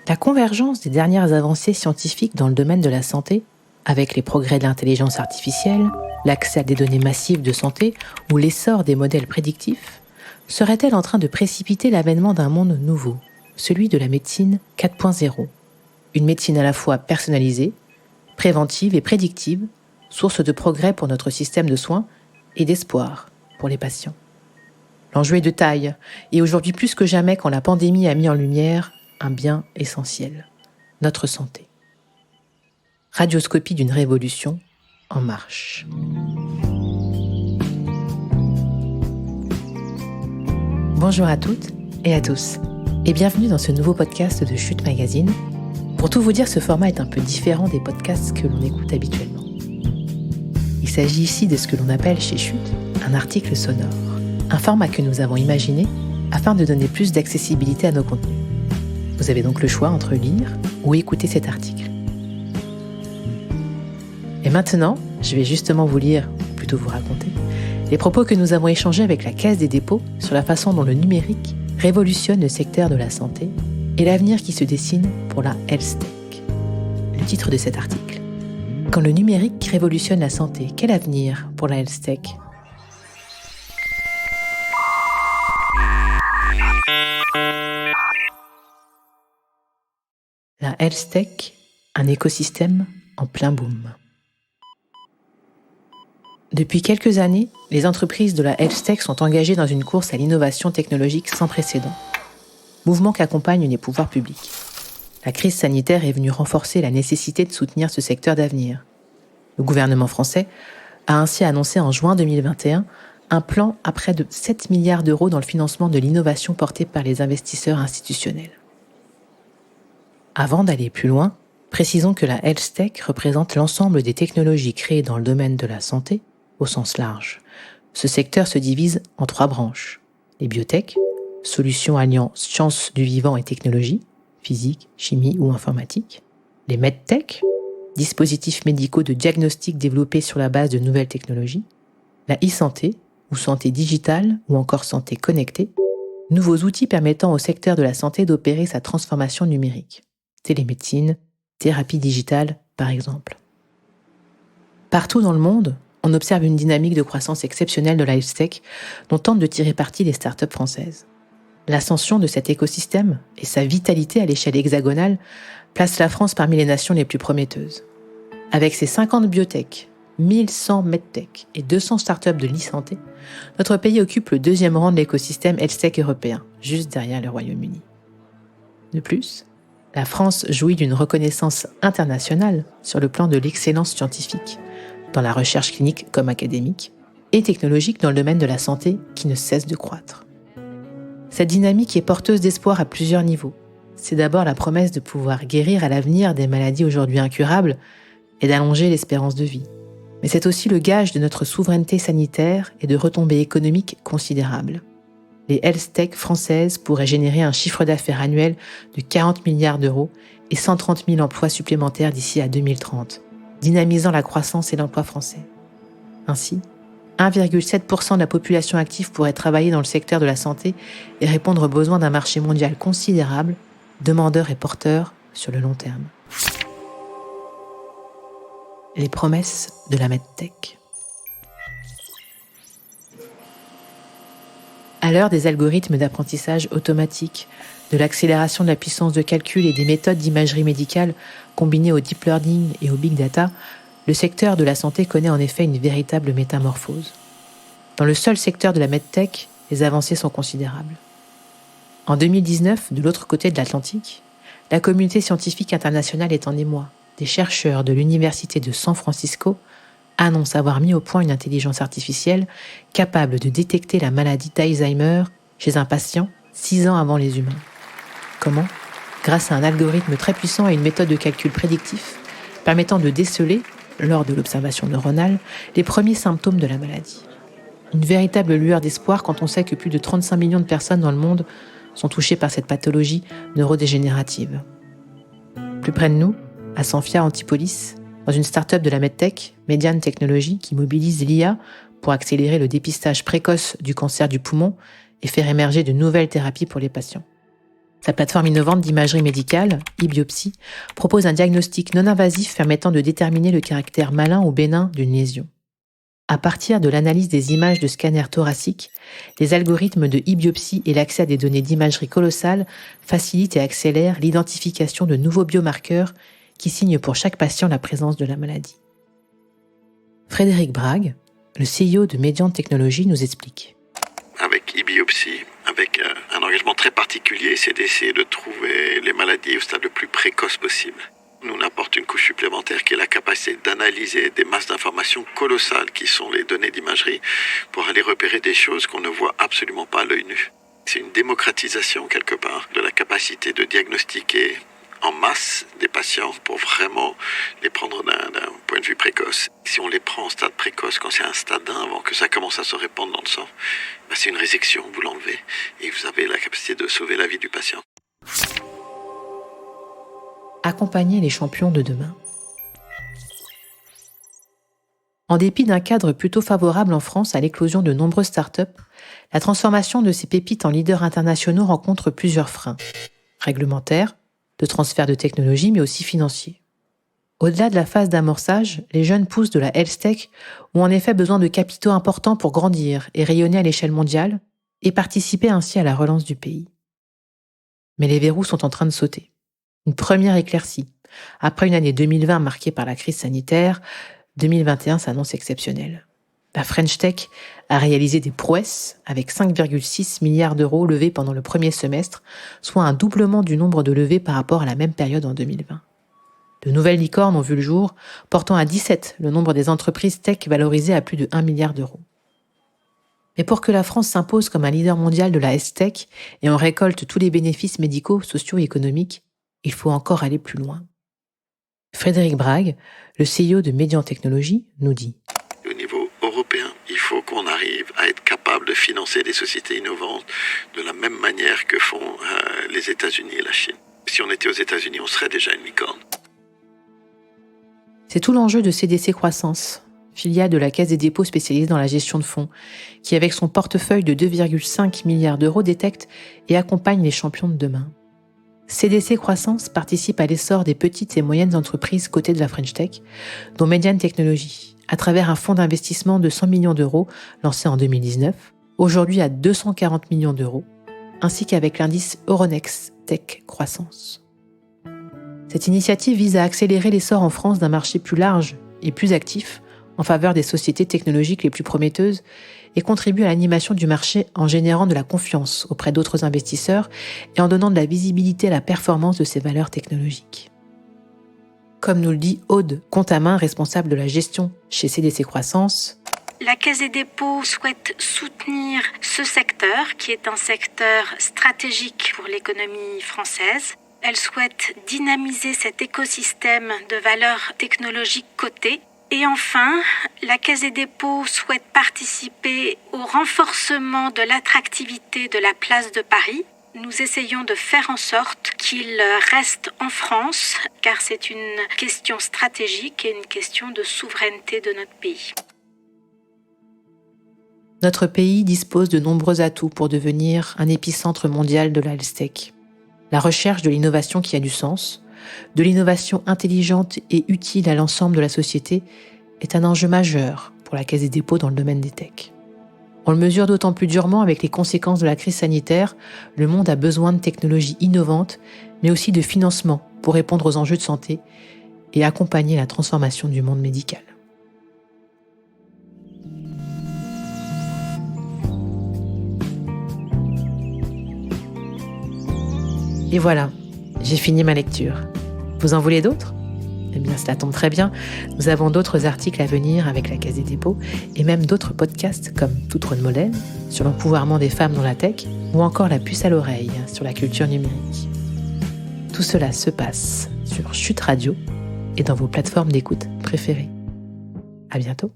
La convergence des dernières avancées scientifiques dans le domaine de la santé, avec les progrès de l'intelligence artificielle, l'accès à des données massives de santé ou l'essor des modèles prédictifs, serait-elle en train de précipiter l'avènement d'un monde nouveau, celui de la médecine 4.0 ? Une médecine à la fois personnalisée, préventive et prédictive, source de progrès pour notre système de soins et d'espoir pour les patients. L'enjeu est de taille, et aujourd'hui plus que jamais quand la pandémie a mis en lumière un bien essentiel, notre santé. Radioscopie d'une révolution en marche. Bonjour à toutes et à tous, et bienvenue dans ce nouveau podcast de Chute Magazine. Pour tout vous dire, ce format est un peu différent des podcasts que l'on écoute habituellement. Il s'agit ici de ce que l'on appelle chez Chute un article sonore, un format que nous avons imaginé afin de donner plus d'accessibilité à nos contenus. Vous avez donc le choix entre lire ou écouter cet article. Et maintenant, je vais justement vous lire, ou plutôt vous raconter, les propos que nous avons échangés avec la Caisse des dépôts sur la façon dont le numérique révolutionne le secteur de la santé et l'avenir qui se dessine pour la Health Tech. Le titre de cet article. Quand le numérique révolutionne la santé, quel avenir pour la Health Tech ? La Health Tech, un écosystème en plein boom. Depuis quelques années, les entreprises de la Health Tech sont engagées dans une course à l'innovation technologique sans précédent, mouvement qu'accompagnent les pouvoirs publics. La crise sanitaire est venue renforcer la nécessité de soutenir ce secteur d'avenir. Le gouvernement français a ainsi annoncé en juin 2021 un plan à près de 7 milliards d'euros dans le financement de l'innovation porté par les investisseurs institutionnels. Avant d'aller plus loin, précisons que la Health Tech représente l'ensemble des technologies créées dans le domaine de la santé au sens large. Ce secteur se divise en 3 branches. Les biotech, solutions alliant sciences du vivant et technologie, physique, chimie ou informatique. Les medtech, dispositifs médicaux de diagnostic développés sur la base de nouvelles technologies. La e-santé, ou santé digitale ou encore santé connectée, nouveaux outils permettant au secteur de la santé d'opérer sa transformation numérique. Télémédecine, thérapie digitale, par exemple. Partout dans le monde, on observe une dynamique de croissance exceptionnelle de la Health Tech dont tentent de tirer parti les startups françaises. L'ascension de cet écosystème et sa vitalité à l'échelle hexagonale placent la France parmi les nations les plus prometteuses. Avec ses 50 biotech, 1100 medtech et 200 startups de l'e-santé, notre pays occupe le 2e rang de l'écosystème Health Tech européen, juste derrière le Royaume-Uni. De plus, la France jouit d'une reconnaissance internationale sur le plan de l'excellence scientifique, dans la recherche clinique comme académique, et technologique dans le domaine de la santé qui ne cesse de croître. Cette dynamique est porteuse d'espoir à plusieurs niveaux. C'est d'abord la promesse de pouvoir guérir à l'avenir des maladies aujourd'hui incurables et d'allonger l'espérance de vie. Mais c'est aussi le gage de notre souveraineté sanitaire et de retombées économiques considérables. Les Health Tech françaises pourraient générer un chiffre d'affaires annuel de 40 milliards d'euros et 130 000 emplois supplémentaires d'ici à 2030, dynamisant la croissance et l'emploi français. Ainsi, 1,7% de la population active pourrait travailler dans le secteur de la santé et répondre aux besoins d'un marché mondial considérable, demandeur et porteur sur le long terme. Les promesses de la medtech. À l'heure des algorithmes d'apprentissage automatique, de l'accélération de la puissance de calcul et des méthodes d'imagerie médicale combinées au deep learning et au big data, le secteur de la santé connaît en effet une véritable métamorphose. Dans le seul secteur de la medtech, les avancées sont considérables. En 2019, de l'autre côté de l'Atlantique, la communauté scientifique internationale est en émoi. Des chercheurs de l'université de San Francisco annoncent avoir mis au point une intelligence artificielle capable de détecter la maladie d'Alzheimer chez un patient 6 ans avant les humains. Comment ? Grâce à un algorithme très puissant et une méthode de calcul prédictif permettant de déceler, lors de l'observation neuronale, les premiers symptômes de la maladie. Une véritable lueur d'espoir quand on sait que plus de 35 millions de personnes dans le monde sont touchées par cette pathologie neurodégénérative. Plus près de nous, à Sanfia Antipolis, dans une start-up de la medtech, Median Technology, qui mobilise l'IA pour accélérer le dépistage précoce du cancer du poumon et faire émerger de nouvelles thérapies pour les patients. Sa plateforme innovante d'imagerie médicale, eBiopsy, propose un diagnostic non invasif permettant de déterminer le caractère malin ou bénin d'une lésion. À partir de l'analyse des images de scanners thoraciques, les algorithmes de eBiopsy et l'accès à des données d'imagerie colossales facilitent et accélèrent l'identification de nouveaux biomarqueurs qui signent pour chaque patient la présence de la maladie. Frédéric Brague, le CEO de Mediant Technologies, nous explique. Avec eBiopsy, avec un engagement très particulier, c'est d'essayer de trouver les maladies au stade le plus précoce possible. Nous on apporte une couche supplémentaire qui est la capacité d'analyser des masses d'informations colossales qui sont les données d'imagerie pour aller repérer des choses qu'on ne voit absolument pas à l'œil nu. C'est une démocratisation quelque part de la capacité de diagnostiquer en masse des patients pour vraiment les prendre d'un point de vue précoce. Si on les prend en stade précoce, quand c'est un stade 1, avant que ça commence à se répandre dans le sang, c'est une résection, vous l'enlevez et vous avez la capacité de sauver la vie du patient. Accompagner les champions de demain. En dépit d'un cadre plutôt favorable en France à l'éclosion de nombreuses startups, la transformation de ces pépites en leaders internationaux rencontre plusieurs freins. Réglementaires, de transfert de technologie, mais aussi financiers. Au-delà de la phase d'amorçage, les jeunes pousses de la health tech ont en effet besoin de capitaux importants pour grandir et rayonner à l'échelle mondiale et participer ainsi à la relance du pays. Mais les verrous sont en train de sauter. Une première éclaircie. Après une année 2020 marquée par la crise sanitaire, 2021 s'annonce exceptionnelle. La French Tech a réalisé des prouesses avec 5,6 milliards d'euros levés pendant le premier semestre, soit un doublement du nombre de levées par rapport à la même période en 2020. De nouvelles licornes ont vu le jour, portant à 17 le nombre des entreprises tech valorisées à plus de 1 milliard d'euros. Mais pour que la France s'impose comme un leader mondial de la health tech et en récolte tous les bénéfices médicaux, sociaux et économiques, il faut encore aller plus loin. Frédéric Brague, le CEO de Mediant Technologies, nous dit: Au niveau européen, il faut qu'on arrive à être capable de financer des sociétés innovantes de la même manière que font les États-Unis et la Chine. Si on était aux États-Unis, on serait déjà une licorne. C'est tout l'enjeu de CDC Croissance, filiale de la Caisse des dépôts spécialisée dans la gestion de fonds, qui avec son portefeuille de 2,5 milliards d'euros détecte et accompagne les champions de demain. CDC Croissance participe à l'essor des petites et moyennes entreprises cotées de la French Tech, dont Mediant Technologies, à travers un fonds d'investissement de 100 millions d'euros lancé en 2019, aujourd'hui à 240 millions d'euros, ainsi qu'avec l'indice Euronext Tech Croissance. Cette initiative vise à accélérer l'essor en France d'un marché plus large et plus actif en faveur des sociétés technologiques les plus prometteuses et contribue à l'animation du marché en générant de la confiance auprès d'autres investisseurs et en donnant de la visibilité à la performance de ces valeurs technologiques. Comme nous le dit Aude Contamin, responsable de la gestion chez CDC Croissance, la Caisse des dépôts souhaite soutenir ce secteur qui est un secteur stratégique pour l'économie française. Elle souhaite dynamiser cet écosystème de valeurs technologiques cotées. Et enfin, la Caisse des dépôts souhaite participer au renforcement de l'attractivité de la place de Paris. Nous essayons de faire en sorte qu'il reste en France, car c'est une question stratégique et une question de souveraineté de notre pays. Notre pays dispose de nombreux atouts pour devenir un épicentre mondial de la health tech. La recherche de l'innovation qui a du sens, de l'innovation intelligente et utile à l'ensemble de la société est un enjeu majeur pour la Caisse des dépôts dans le domaine des techs. On le mesure d'autant plus durement avec les conséquences de la crise sanitaire. Le monde a besoin de technologies innovantes, mais aussi de financement pour répondre aux enjeux de santé et accompagner la transformation du monde médical. Et voilà, j'ai fini ma lecture. Vous en voulez d'autres ? Eh bien, cela tombe très bien. Nous avons d'autres articles à venir avec la Caisse des dépôts et même d'autres podcasts comme Tout Trône Modèle sur l'empouvoirment des femmes dans la tech ou encore La puce à l'oreille sur la culture numérique. Tout cela se passe sur Chute Radio et dans vos plateformes d'écoute préférées. À bientôt.